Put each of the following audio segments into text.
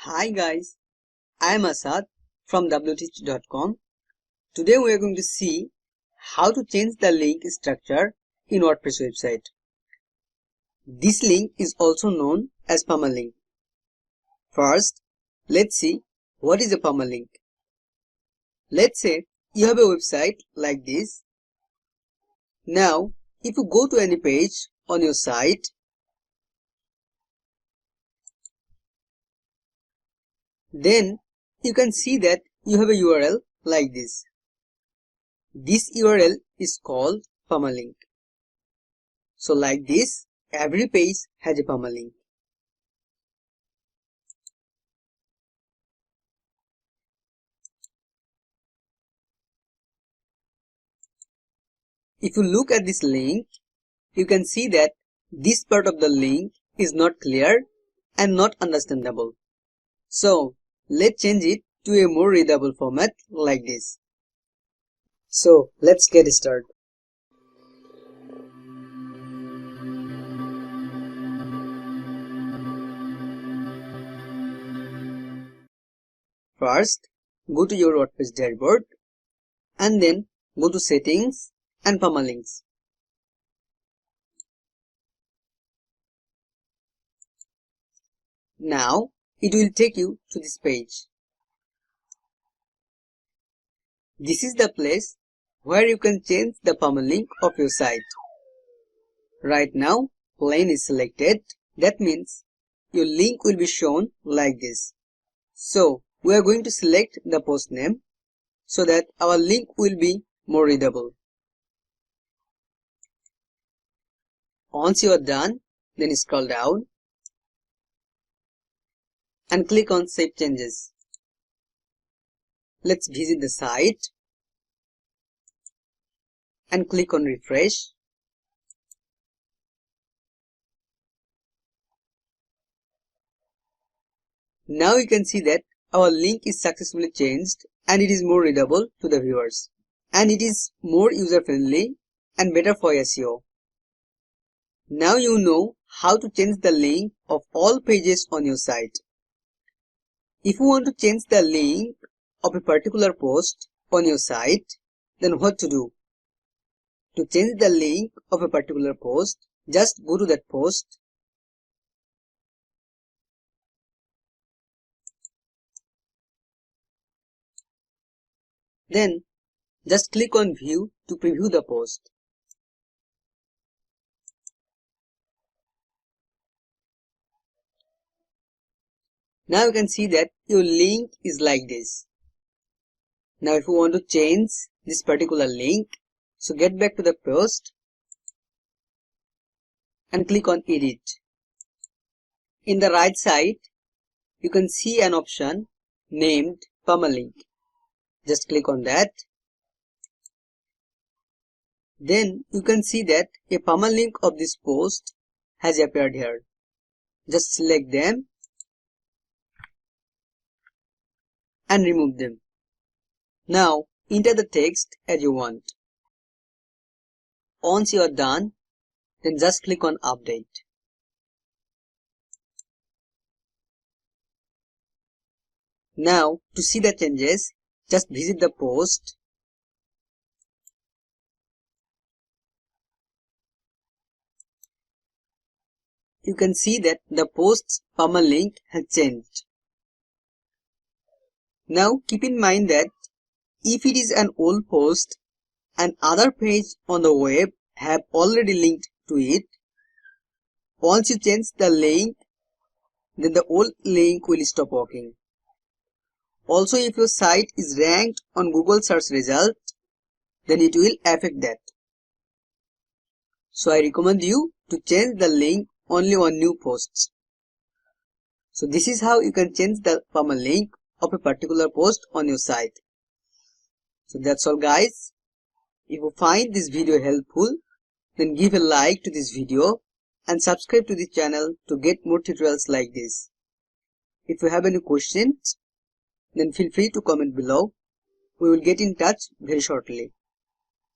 Hi guys, I am Asad from wteach.com. Today we are going to see how to change the link structure in WordPress website. This link is also known as permalink. First, let's see what is a permalink. Let's say you have a website like this. Now, if you go to any page on your site, then you can see that you have a URL like this. This URL is called permalink. So like this, every page has a permalink. If you look at this link, you can see that this part of the link is not clear and not understandable. So let's change it to a more readable format like this. So let's get started. First, go to your WordPress dashboard and then go to settings and permalinks. Now it will take you to this page. This is the place where you can change the permalink of your site. Right now, plain is selected. That means your link will be shown like this. So we are going to select the post name so that our link will be more readable. Once you are done, then scroll down and click on Save Changes. Let's visit the site and click on Refresh. Now you can see that our link is successfully changed and it is more readable to the viewers. And it is more user-friendly and better for SEO. Now you know how to change the link of all pages on your site. If you want to change the link of a particular post on your site, then what to do? To change the link of a particular post, just go to that post. Then just click on View to preview the post. Now you can see that your link is like this. Now if you want to change this particular link, so get back to the post and click on Edit. In the right side, you can see an option named permalink. Just click on that. Then you can see that a permalink of this post has appeared here. Just select them and remove them. Now enter the text as you want. Once you are done, then just click on Update. Now to see the changes, just visit the post . You can see that the post's permalink has changed. Now keep in mind that if it is an old post and other page on the web have already linked to it, once you change the link, then the old link will stop working. Also, if your site is ranked on Google search result, then it will affect that. So I recommend you to change the link only on new posts. So this is how you can change the permalink of a particular post on your site. So that's all guys. If you find this video helpful, then give a like to this video and subscribe to the channel to get more tutorials like this. If you have any questions, then feel free to comment below. We will get in touch very shortly.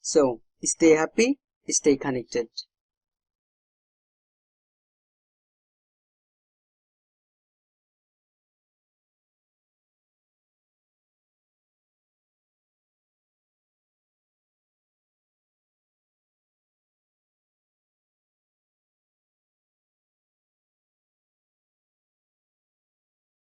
So stay happy, stay connected.